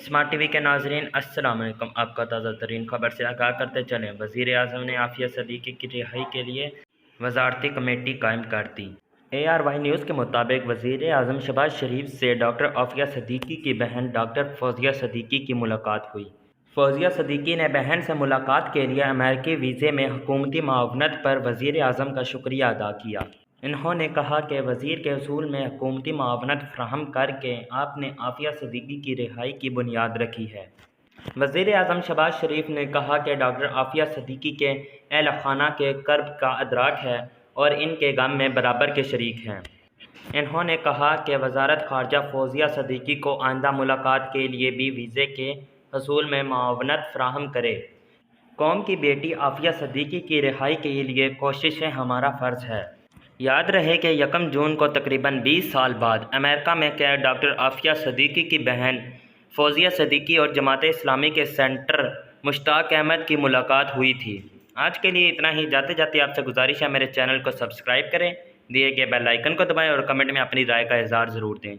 Smart TV के नाजरीन अस्सलाम वालेकुम। आपका ताज़ा तरीन खबर से आगाह करते चलें। वज़ीर आज़म ने आफिया सदीकी की रिहाई के लिए वजारती कमेटी कायम कर दी। ARY न्यूज़ के मुताबिक वज़ीर आज़म शहबाज शरीफ से डॉक्टर आफिया सदीकी की बहन डॉक्टर फौजिया सदीकी की मुलाकात हुई। फौजिया सदीकी ने बहन से मुलाकात के लिए अमेरिकी वीज़े में हुकूमती मावनत पर वज़ीर आज़म का शुक्रिया अदा किया। इन्होंने कहा कि वज़ीर के उसूल में हुकूमती मावनत फ़राहम करके आपने आफिया सदीकी की रिहाई की बुनियाद रखी है। वज़ीर आज़म शहबाज शरीफ ने कहा कि डॉक्टर आफिया सदीकी के अहल खाना के कर्ब का अदराक है और इनके गम में बराबर के शरीक हैं। इन्होंने कहा कि वज़ारत ख़ारजा फौजिया सदीकी को आइंदा मुलाकात के लिए भी वीज़े के हसूल में मावनत फ़राहम करे। कौम की बेटी आफिया सदीकी की रिहाई के लिए कोशिशें हमारा फ़र्ज़ है। याद रहे कि 1 जून को तकरीबन 20 साल बाद अमेरिका में कैद डॉक्टर आफिया सदीकी की बहन फौजिया सदीकी और जमात इस्लामी के सेंटर मुश्ताक अहमद की मुलाकात हुई थी। आज के लिए इतना ही। जाते जाते आपसे गुजारिश है मेरे चैनल को सब्सक्राइब करें, दिए गए बेल आइकन को दबाएं और कमेंट में अपनी राय का इज़हार ज़रूर दें।